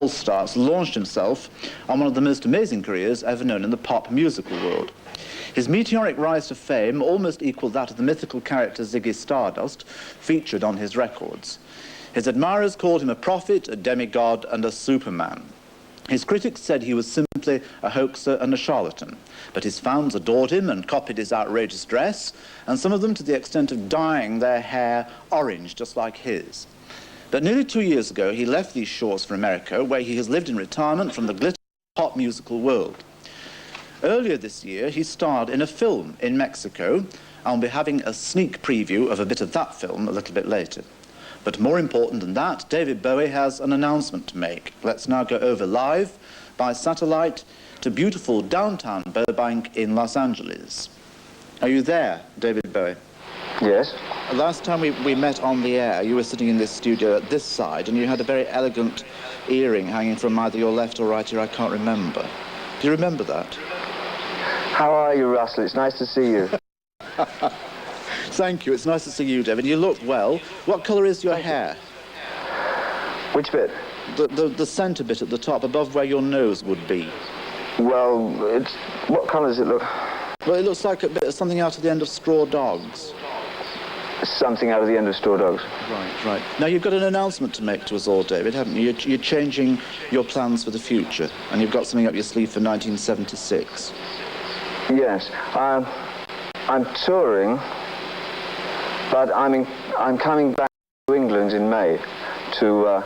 Starts launched himself on one of the most amazing careers ever known in the pop musical world. His meteoric rise to fame almost equaled that of the mythical character Ziggy Stardust, featured on his records. His admirers called him a prophet, a demigod, and a superman. His critics said he was simply a hoaxer and a charlatan, but his fans adored him and copied his outrageous dress, and some of them to the extent of dyeing their hair orange just like his. But nearly 2 years ago, he left these shores for America, where he has lived in retirement from the glitter pop musical world. Earlier this year, he starred in a film in Mexico, and we'll be having a sneak preview of a bit of that film a little bit later. But more important than that, David Bowie has an announcement to make. Let's now go over live by satellite to beautiful downtown Burbank in Los Angeles. Are you there, David Bowie? Yes. Last time we met on the air, you were sitting in this studio at this side, and you had a very elegant earring hanging from either your left or right ear, I can't remember. Do you remember that? How are you, Russell? It's nice to see you. Thank you. It's nice to see you, David. You look well. What colour is your hair? Which bit? The centre bit at the top, above where your nose would be. Well, what colour does it look? Well, it looks like a bit of something out of the end of Straw Dogs. Something out of the end of Straw Dogs. Right, right. Now, you've got an announcement to make to us all, David, haven't you? You're changing your plans for the future, and you've got something up your sleeve for 1976. Yes. I'm touring, but I'm coming back to England in May to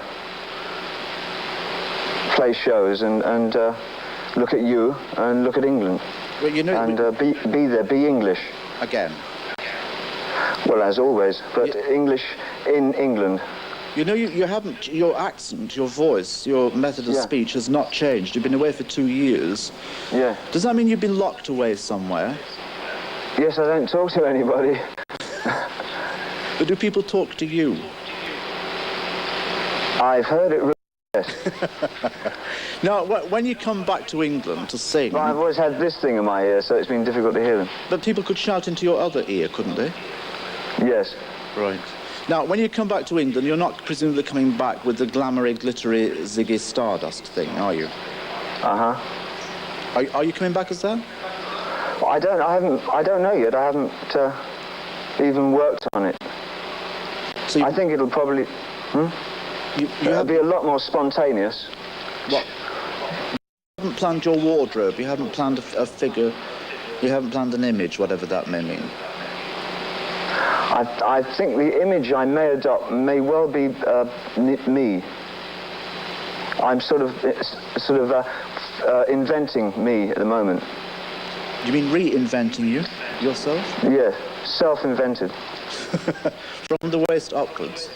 play shows and look at you and look at England. Well, you know, and be there, be English. Again. Well, as always, but English in England. You know, you haven't, your accent, your voice, your method of speech has not changed. You've been away for 2 years. Yeah. Does that mean you've been locked away somewhere? Yes, I don't talk to anybody. But do people talk to you? I've heard it, yes. Now, when you come back to England to sing... Well, I've always had this thing in my ear, so it's been difficult to hear them. But people could shout into your other ear, couldn't they? Yes. Right. Now, when you come back to England, you're not presumably coming back with the glamoury, glittery Ziggy Stardust thing, are you? Uh-huh. Are you coming back as that? Well, I don't know yet. I haven't even worked on it. So I think it'll probably... It'll be a lot more spontaneous. What? You haven't planned your wardrobe, you haven't planned a figure, you haven't planned an image, whatever that may mean. I think the image I may adopt may well be me. I'm sort of inventing me at the moment. You mean reinventing yourself? Yes, self-invented. From the waist upwards?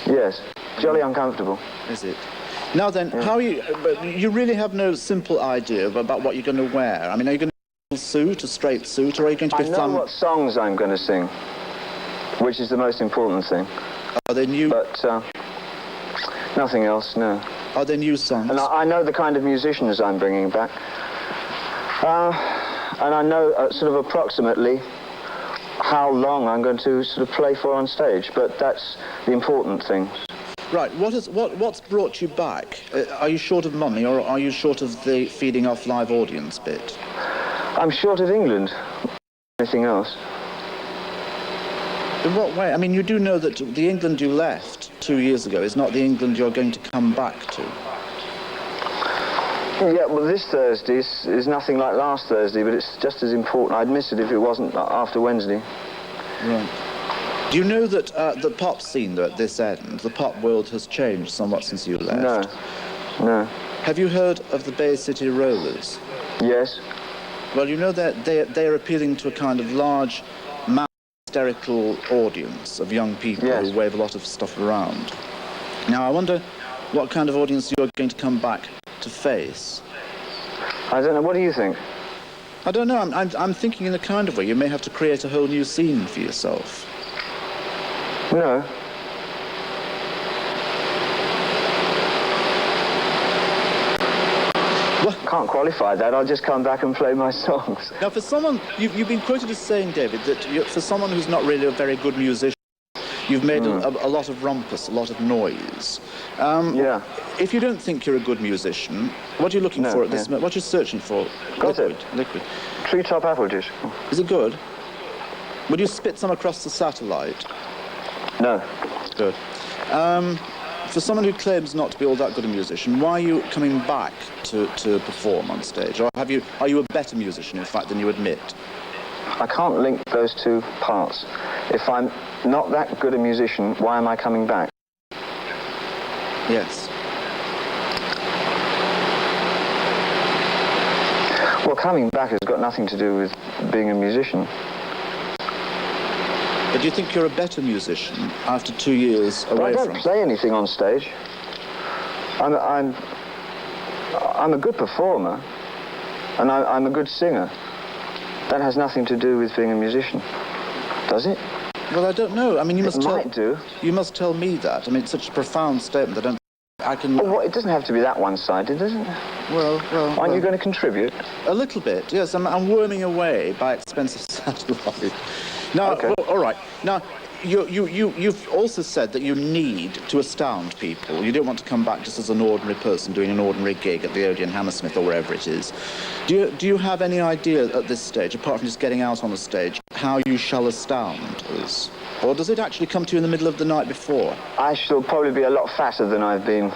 Yes, jolly uncomfortable. Is it? Now then, how are you really have no simple idea about what you're going to wear? I mean, are you going to wear a suit, a straight suit, or are you going to be I know what songs I'm going to sing, which is the most important thing. Are they new? But nothing else, no. Are they new songs? And I know the kind of musicians I'm bringing back. And I know sort of approximately how long I'm going to sort of play for on stage, but that's the important thing. Right, what's brought you back? Are you short of money, or are you short of the feeding off live audience bit? I'm short of England. Anything else? In what way? I mean, you do know that the England you left 2 years ago is not the England you're going to come back to. Yeah, well, this Thursday is nothing like last Thursday, but it's just as important. I'd miss it if it wasn't after Wednesday. Right. Do you know that the pop scene, though, at this end, the pop world has changed somewhat since you left? No. Have you heard of the Bay City Rollers? Yes. Well, you know that they're appealing to a kind of large, hysterical audience of young people who wave a lot of stuff around. Now, I wonder what kind of audience you're going to come back to face. I don't know. What do you think? I don't know. I'm thinking in a kind of way you may have to create a whole new scene for yourself. No. Well, can't qualify that. I'll just come back and play my songs. Now, for someone, you've been quoted as saying, David, that for someone who's not really a very good musician, You've made a lot of rumpus, a lot of noise. Yeah. If you don't think you're a good musician, what are you looking for at this moment? What are you searching for? Got liquid, it. Liquid. Treetop apple juice. Is it good? Would you spit some across the satellite? No. Good. For someone who claims not to be all that good a musician, why are you coming back to perform on stage? Or are you a better musician, in fact, than you admit? I can't link those two parts. If I'm not that good a musician, why am I coming back? Yes. Well, coming back has got nothing to do with being a musician. But do you think you're a better musician after 2 years away I from... don't play anything on stage. I'm a good performer, and I'm a good singer. That has nothing to do with being a musician, does it? Well, I don't know. I mean, you might do. You must tell me that. I mean, it's such a profound statement. I can... Well, it doesn't have to be that one-sided, does it? Well... Aren't you going to contribute? A little bit, yes. I'm worming away by expensive satellite. Now, okay. Well, all right. Now, you've also said that you need to astound people. You don't want to come back just as an ordinary person doing an ordinary gig at the Odeon Hammersmith or wherever it is. Do you have any idea at this stage, apart from just getting out on the stage, how you shall astound us? Or does it actually come to you in the middle of the night before? I shall probably be a lot fatter than I've been.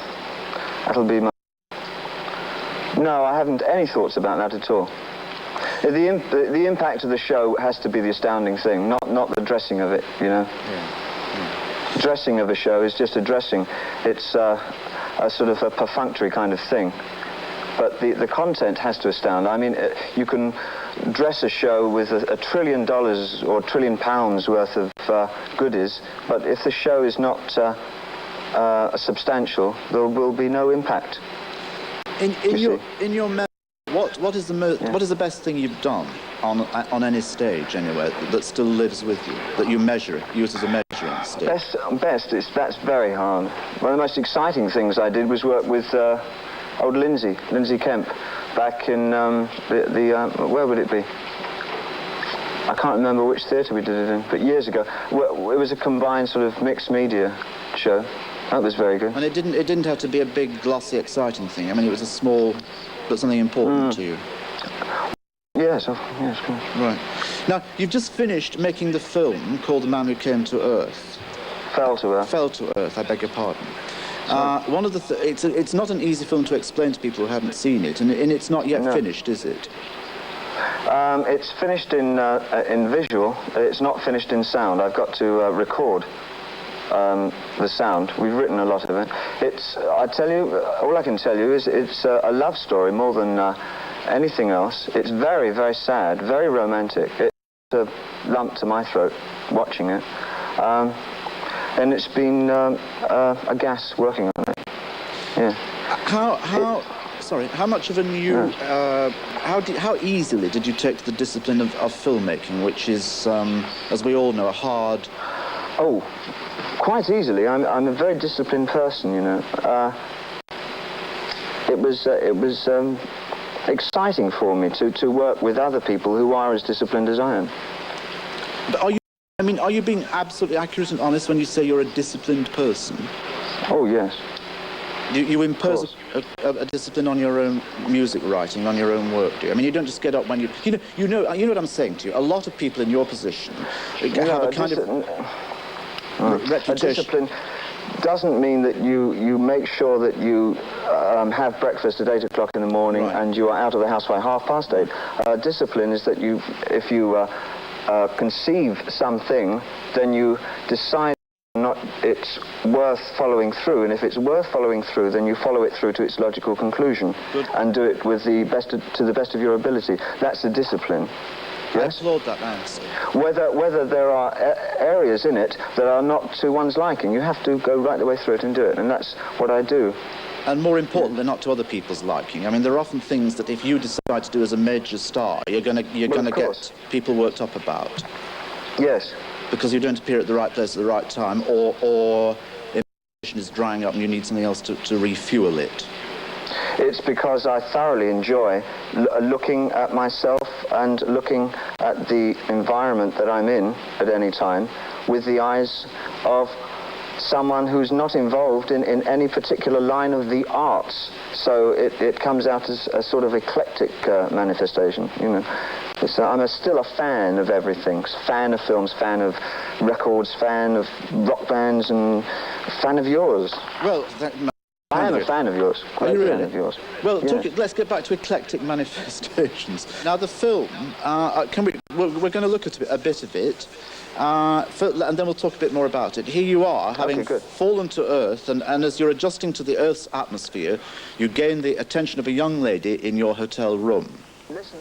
That'll be my... No, I haven't any thoughts about that at all. The impact of the show has to be the astounding thing, not the dressing of it, you know. Yeah. Dressing of a show is just a dressing. It's a sort of a perfunctory kind of thing. But the content has to astound. I mean, you can dress a show with $1 trillion or £1 trillion worth of goodies, but if the show is not substantial, there will be no impact. In your memory, what is the best thing you've done on any stage anywhere that still lives with you, that you use as a measuring stick? That's very hard. One of the most exciting things I did was work with old Lindsay Kemp, back in where would it be? I can't remember which theatre we did it in, but years ago. It was a combined sort of mixed media show. That was very good. And it didn't have to be a big, glossy, exciting thing. I mean, it was a small, but something important to you. Yes, yes, of course. Right. Now, you've just finished making the film called The Man Who Came to Earth. Fell to Earth. Fell to Earth, I beg your pardon. One of the it's not an easy film to explain to people who haven't seen it, and it's not yet finished, is it? It's finished in visual. It's not finished in sound. I've got to record the sound. We've written a lot of it. I tell you, all I can tell you is it's a love story more than anything else. It's very, very sad, very romantic. It's a lump to my throat watching it. And it's been a gas working on it. Yeah. How much of a new... how easily did you take to the discipline of filmmaking, which is, as we all know, a hard... Oh, quite easily. I'm a very disciplined person, you know. It was exciting for me to work with other people who are as disciplined as I am. But are you being absolutely accurate and honest when you say you're a disciplined person? Oh, yes. You impose a discipline on your own music writing, on your own work, do you? I mean, you don't just get up when you know what I'm saying to you. A lot of people in your position have a kind of reputation. A discipline doesn't mean that you make sure that you have breakfast at 8 o'clock in the morning and you are out of the house by 8:30. Discipline is that if you conceive something, then you decide it's worth following through, and if it's worth following through, then you follow it through to its logical conclusion. Good. And do it with to the best of your ability. That's the discipline. Yes? I applaud that answer. Whether there are areas in it that are not to one's liking, you have to go right the way through it and do it, and that's what I do. And more importantly, not to other people's liking. I mean, there are often things that if you decide to do as a major star, you're going to get people worked up about. Yes. Because you don't appear at the right place at the right time, or information is drying up and you need something else to refuel it. It's because I thoroughly enjoy looking at myself and looking at the environment that I'm in at any time with the eyes of someone who's not involved in any particular line of the arts. So it comes out as a sort of eclectic manifestation, you know. I'm still a fan of everything. Fan of films, fan of records, fan of rock bands, and fan of yours. Well, I am a fan of yours. Are you really? Fan of yours. Well, Yeah. let's get back to eclectic manifestations. Now, the film, we're going to look at a bit of it, and then we'll talk a bit more about it. Here you are, having fallen to Earth, and as you're adjusting to the Earth's atmosphere, you gain the attention of a young lady in your hotel room. Listen,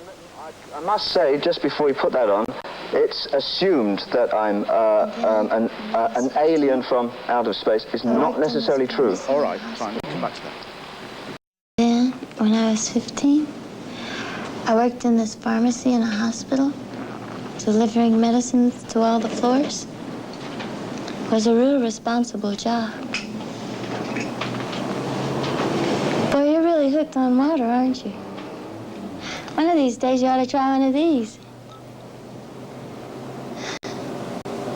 I must say, just before you put that on, it's assumed that I'm an alien from outer space. It's not necessarily true. All right, fine, we'll come back to that. Then, when I was 15, I worked in this pharmacy in a hospital, delivering medicines to all the floors. It was a real responsible job. Boy, you're really hooked on water, aren't you? One of these days, you ought to try one of these.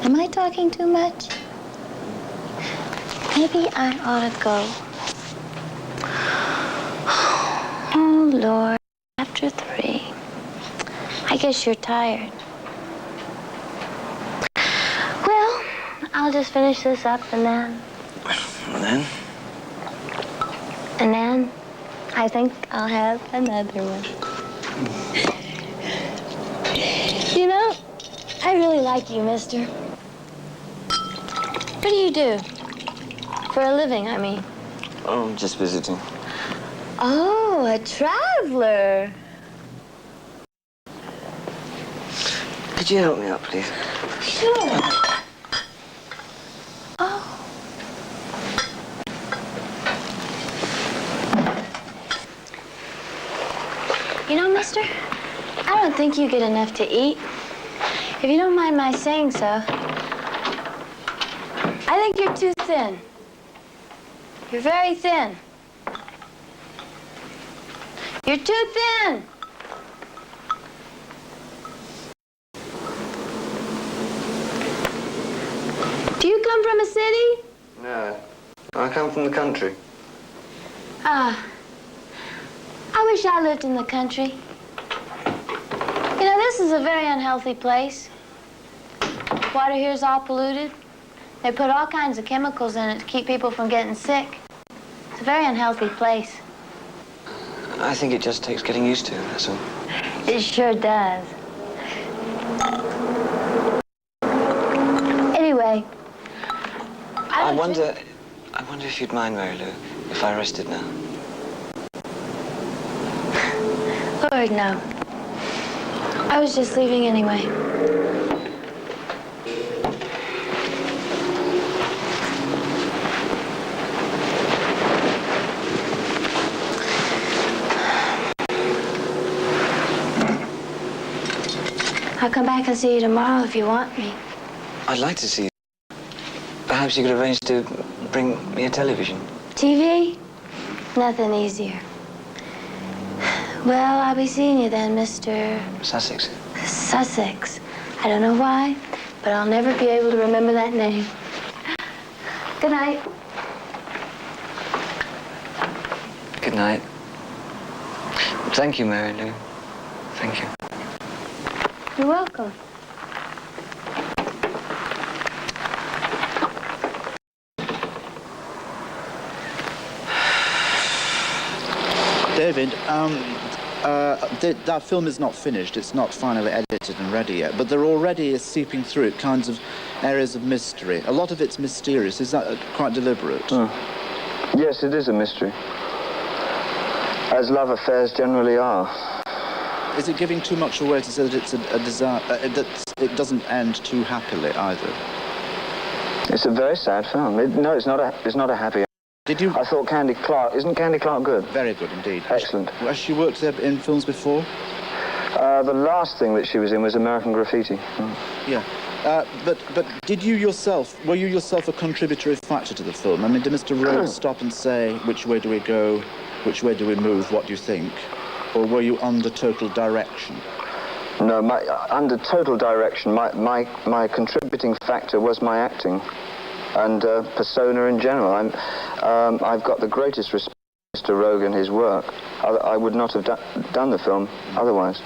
Am I talking too much? Maybe I ought to go. Oh, Lord, after 3. I guess you're tired. Well, I'll just finish this up and then... And then? And then, I think I'll have another one. You know, I really like you, mister. What do you do? For a living, I mean. Oh, just visiting. Oh, a traveler. Could you help me out, please? Sure. Oh. You know, mister, I don't think you get enough to eat. If you don't mind my saying so, I think you're too thin. You're very thin. You're too thin. Do you come from a city? No, I come from the country. Ah, I wish I lived in the country. You know, this is a very unhealthy place. Water here's all polluted. They put all kinds of chemicals in it to keep people from getting sick. It's a very unhealthy place. I think it just takes getting used to, that's all. It sure does. Anyway, I wonder if you'd mind, Mary Lou, if I rested now. Lord, no. I was just leaving anyway. I'll come back and see you tomorrow if you want me. I'd like to see you. Perhaps you could arrange to bring me a television. TV? Nothing easier. Well, I'll be seeing you then, Mr. Sussex. Sussex. I don't know why, but I'll never be able to remember that name. Good night. Good night. Thank you, Mary Lou. Thank you. You're welcome. David, that film is not finished. It's not finally edited and ready yet, but there already is seeping through it kinds of areas of mystery. A lot of it's mysterious. Is that quite deliberate? Yes, it is a mystery. As love affairs generally are. Is it giving too much away to say that it's a desire, that it doesn't end too happily either? It's a very sad film. No, it's not a happy. Did you? I thought Candy Clark. Isn't Candy Clark good? Very good indeed. Excellent. Has she worked there in films before? The last thing that she was in was American Graffiti. Yeah. But were you yourself a contributory factor to the film? I mean, did Mr. Rhodes stop and say, which way do we go, which way do we move, what do you think? Or were you under total direction? No, under total direction. My contributing factor was my acting. and persona in general. I've got the greatest respect for Mr. Rogue and his work. I would not have done the film otherwise.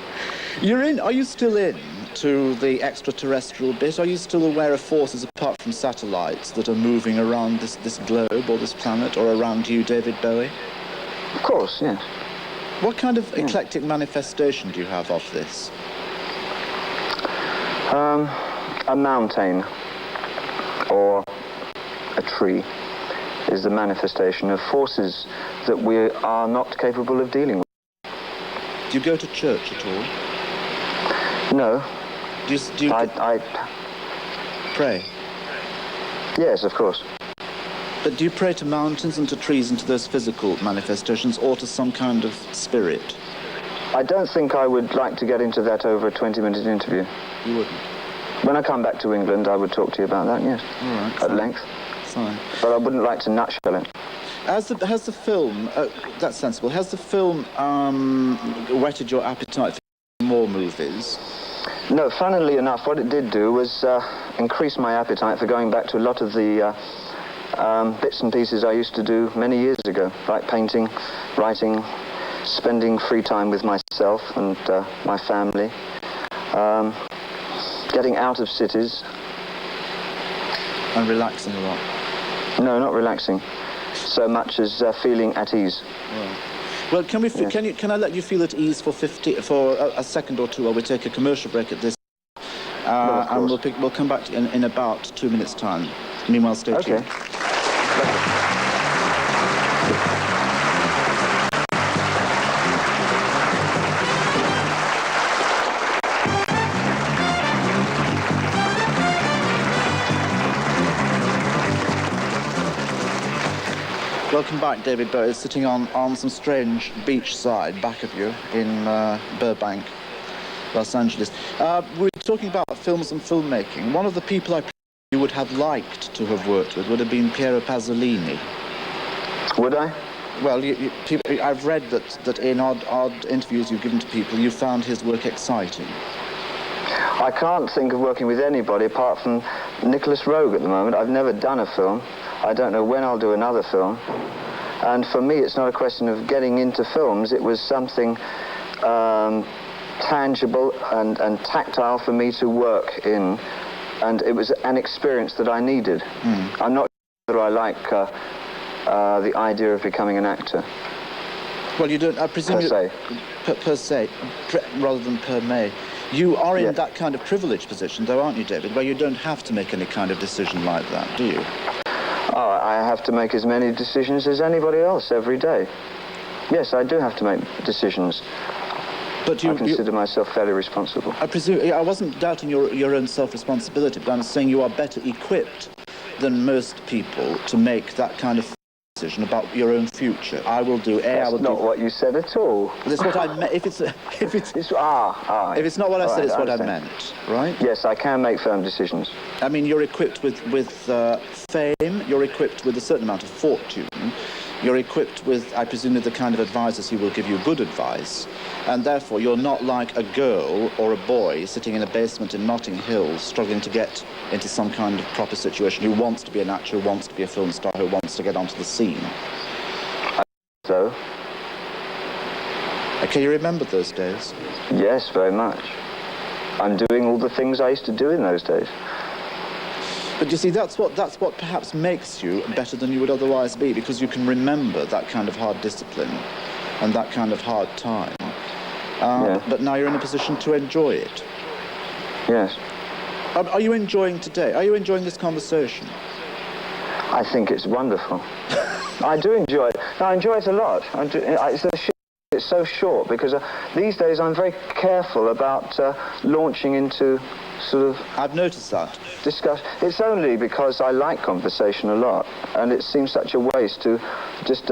Are you still in to the extraterrestrial bit? Are you still aware of forces apart from satellites that are moving around this globe or this planet or around you, David Bowie? Of course, yes. What kind of eclectic manifestation do you have of this? A mountain or a tree is the manifestation of forces that we are not capable of dealing with. Do you go to church at all? No. Do you I pray? Yes, of course. But do you pray to mountains and to trees and to those physical manifestations, or to some kind of spirit? I don't think I would like to get into that over a 20-minute interview. You wouldn't? When I come back to England, I would talk to you about that, yes. All right. At length. Fine. But I wouldn't like to nutshell it. Has the film, that's sensible, has the film whetted your appetite for more movies? No, funnily enough, what it did do was increase my appetite for going back to a lot of the bits and pieces I used to do many years ago, like painting, writing, spending free time with myself and my family, getting out of cities. And relaxing a lot? No, not relaxing, so much as feeling at ease. Right. Well, can I let you feel at ease for a second or two while we take a commercial break at this? And we'll come back in about 2 minutes' time. Meanwhile, stay tuned. Okay. Welcome back, David Bowie, sitting on some strange beachside back of you in Burbank, Los Angeles. We're talking about films and filmmaking. One of the people you would have liked to have worked with would have been Piero Pasolini. Would I? Well, I've read that in odd interviews you've given to people, you found his work exciting. I can't think of working with anybody apart from Nicholas Roeg at the moment. I've never done a film. I don't know when I'll do another film. And for me, it's not a question of getting into films. It was something tangible and tactile for me to work in. And it was an experience that I needed. I'm not sure I like the idea of becoming an actor. Well, you don't, I presume... Per se, rather than per me. You are in that kind of privileged position, though, aren't you, David, where you don't have to make any kind of decision like that, do you? Oh, I have to make as many decisions as anybody else every day. Yes, I do have to make decisions. But I consider myself fairly responsible. I presume, I wasn't doubting your own self-responsibility, but I'm saying you are better equipped than most people to make that kind of decision about your own future. I will do A, That's I will do... That's not what you said at all. That's what I meant. If it's not what I said, it's what I meant, right? Yes, I can make firm decisions. I mean, you're equipped with fame, you're equipped with a certain amount of fortune, you're equipped with, I presume, the kind of advisors who will give you good advice, and therefore you're not like a girl or a boy sitting in a basement in Notting Hill struggling to get into some kind of proper situation, who wants to be an actor, who wants to be a film star, who wants to get onto the scene. So? Can you remember those days? Yes, very much. I'm doing all the things I used to do in those days. But you see, that's what perhaps makes you better than you would otherwise be, because you can remember that kind of hard discipline and that kind of hard time. But now you're in a position to enjoy it. Yes. Are you enjoying today? Are you enjoying this conversation? I think it's wonderful. I do enjoy it. No, I enjoy it a lot. It's so short because these days I'm very careful about launching into sort of... I've noticed that. It's only because I like conversation a lot, and it seems such a waste to just,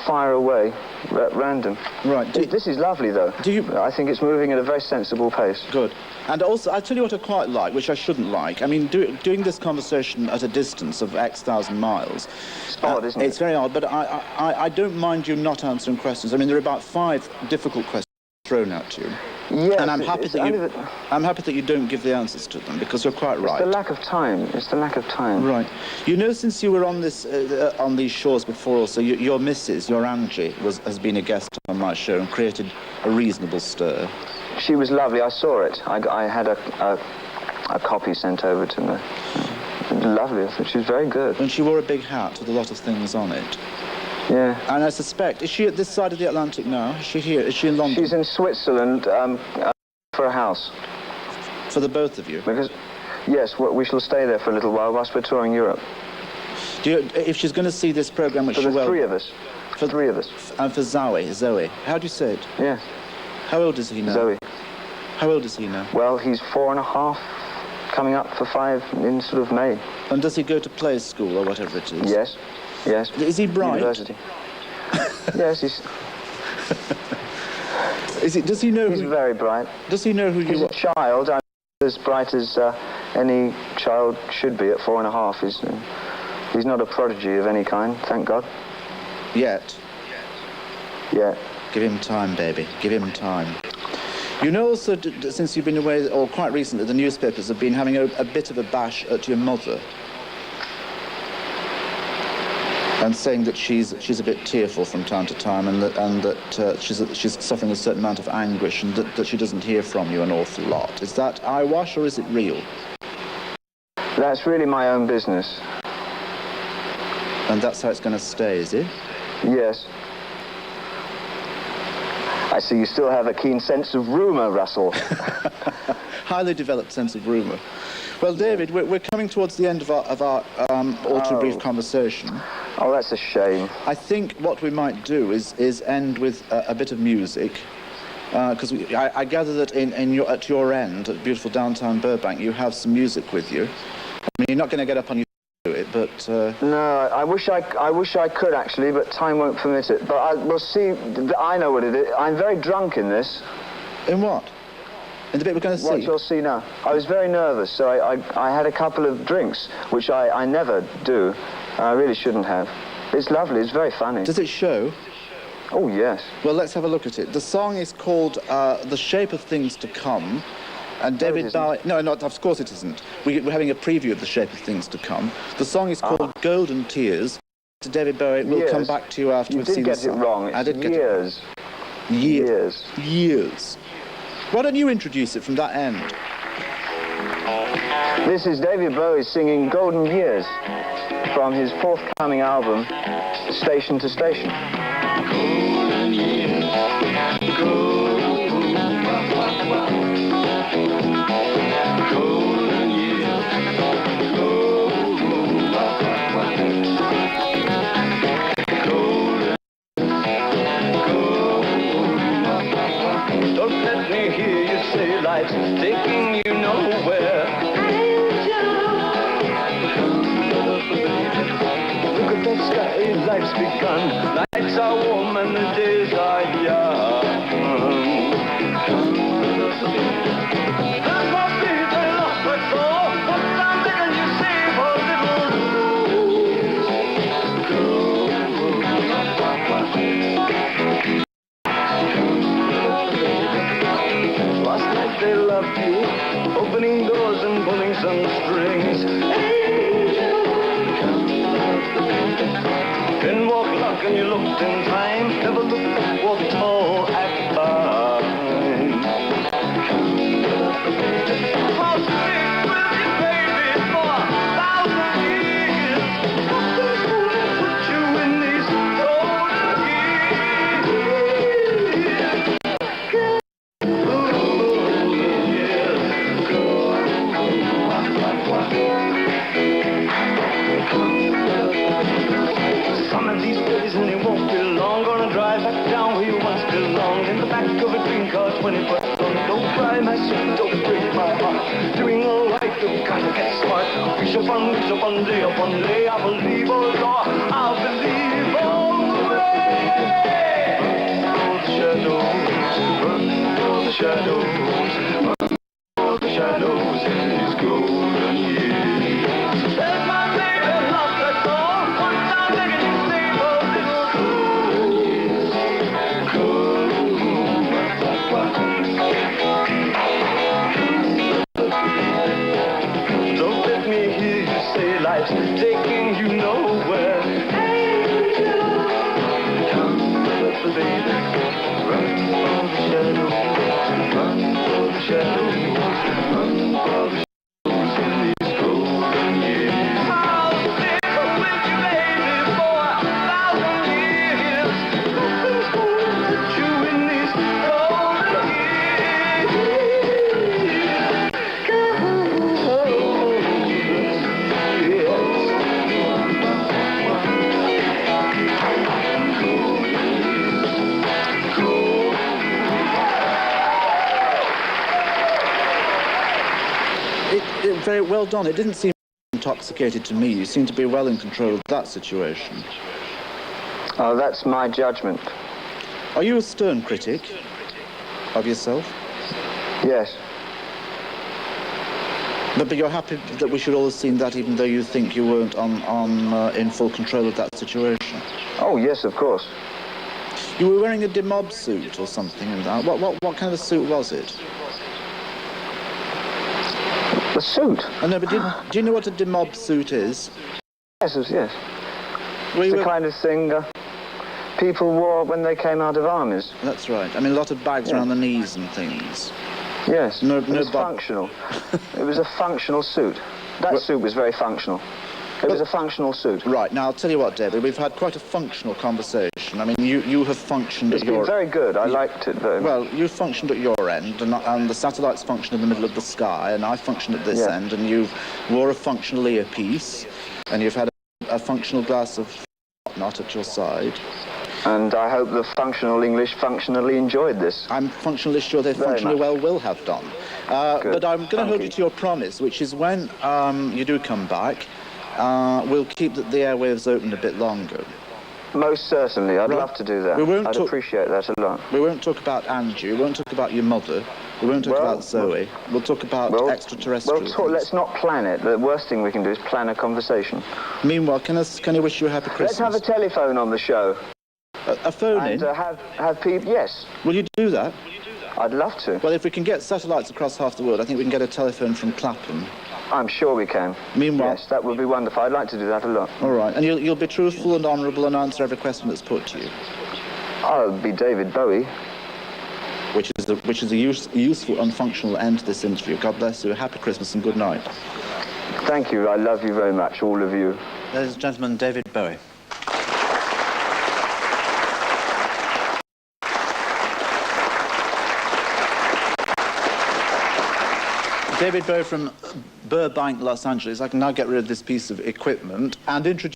fire away at random. Right. This is lovely, though. I think it's moving at a very sensible pace. Good. And also, I'll tell you what I quite like, which I shouldn't like. I mean, doing this conversation at a distance of X thousand miles... It's odd, isn't it? It's very odd, but I don't mind you not answering questions. I mean, there are about 5 difficult questions thrown at you. Yes, And I'm happy it's that only you, I'm happy that you don't give the answers to them, because you're quite right. It's the lack of time. It's the lack of time. Right. You know, since you were on this on these shores before, also, your missus, your Angie, has been a guest on my show and created a reasonable stir. She was lovely. I saw it. I had a copy sent over to me. Lovely. I thought she was very good. And she wore a big hat with a lot of things on it. Yeah. And I suspect, is she at this side of the Atlantic now? Is she here? Is she in London? She's in Switzerland for a house. For the both of you? Because, yes, we shall stay there for a little while whilst we're touring Europe. If she's going to see this programme, which For she the will... three of us. For three of us. And for Zoe. How do you say it? Yeah. How old is he now? Zoe. How old is he now? Well, he's 4.5, coming up for 5 in sort of May. And does he go to play school or whatever it is? Yes. Yes. Is he bright? University. Yes, he's... Does he know? He's very bright. Does he know who He's you a child. I'm as bright as any child should be at 4.5. He's not a prodigy of any kind, thank God. Yet. Yeah. Give him time, baby. Give him time. You know, also, since you've been away, or quite recently, the newspapers have been having a bit of a bash at your mother. And saying that she's a bit tearful from time to time, and that she's suffering a certain amount of anguish, and that she doesn't hear from you an awful lot. Is that eyewash, or is it real? That's really my own business. And that's how it's going to stay, is it? Yes. I see you still have a keen sense of rumour, Russell. Highly developed sense of rumour. Well, David, we're coming towards the end of our all too brief conversation. Oh, that's a shame. I think what we might do is end with a bit of music, because I gather that at your end, at beautiful downtown Burbank, you have some music with you. I mean, you're not going to get up on your do it, but... No, I wish I could, actually, but time won't permit it. But we'll see. I know what it is. I'm very drunk in this. In what? In the bit we're going to see? What you'll see now. I was very nervous, so I had a couple of drinks, which I never do. I really shouldn't have. It's lovely. It's very funny. Does it show? Oh, yes. Well, let's have a look at it. The song is called The Shape of Things to Come. And David Bowie... No, not, of course it isn't. We're having a preview of The Shape of Things to Come. The song is called Golden Tears. To David Bowie, we'll come back to you after we've seen the song. You did get it wrong. It's I did get years. it Years. Years. Why don't you introduce it from that end? This is David Bowie singing Golden Years from his forthcoming album, Station to Station. Golden years, golden life's taking you nowhere. Look at the sky, life's begun. Nights are warm and the days are young. There's no fear in love at all. What I'm begging you save a Last night they loved you, opening doors and pulling some strings. Didn't walk luck and you looked in time, never looked up, walked tall at time. I'll stick with you, baby, for 1,000 years. Nothing's gonna put you in these golden years. Some of these days and it won't be long. Gonna drive back down where you once belonged. In the back of a dream car, 20 bucks on. Don't cry, my sweet, don't break my heart. Doing all right, you gotta get smart. Wish upon day upon day. I believe, oh Lord, I believe all the way. Run for the shadows, run for the shadows in these golden years. There's my baby, love, that's all. One time begging you save a little golden years. Golden years. very well done. It didn't seem intoxicated to me. You seem to be well in control of that situation. Oh, that's my judgment. Are you a stern critic of yourself? Yes. But you're happy that we should all have seen that, even though you think you weren't in full control of that situation? Oh, yes, of course. You were wearing a demob suit or something in that. What kind of suit was it? The suit? I know, but do you know what a demob suit is? Yes, yes. Well, It's the kind of thing people wore when they came out of armies. That's right. I mean, a lot of bags around the knees and things. Yes, No it was bu- functional. It was a functional suit. That suit was very functional. It was a functional suit. Right, now I'll tell you what, David, we've had quite a functional conversation. I mean, you have functioned It's at your... been very good. I liked it very much. Well, you functioned at your end, and the satellites functioned in the middle of the sky, and I functioned at this Yeah. end, and you wore a functional earpiece, and you've had a functional glass of not at your side. And I hope the functional English functionally enjoyed this. I'm functionally sure they Very functionally much. well will have done. Good. But I'm going to Thank hold you. you to your promise, which is when you do come back, we'll keep the airwaves open a bit longer. Most certainly. I'd Right. love to do that. We won't I'd talk- appreciate that a lot. We won't talk about Angie, we won't talk about your mother, we won't talk Well, about Zoe, we'll talk about extraterrestrial things. let's not plan it. The worst thing we can do is plan a conversation. Meanwhile, can I wish you a happy Christmas? Let's have a telephone on the show. A phone And in? have people... Yes, Will you do that? I'd love to. Well, if we can get satellites across half the world, I think we can get a telephone from Clapham. I'm sure we can. Meanwhile... Yes, that would be wonderful. I'd like to do that a lot. All right, and you'll be truthful and honourable and answer every question that's put to you, I'll be David Bowie. which is a useful and functional end to this interview. God bless you, happy Christmas and good night. Thank you. I love you very much, all of you. Ladies and gentlemen, David Bowie. David Bowie from Burbank, Los Angeles. I can now get rid of this piece of equipment and introduce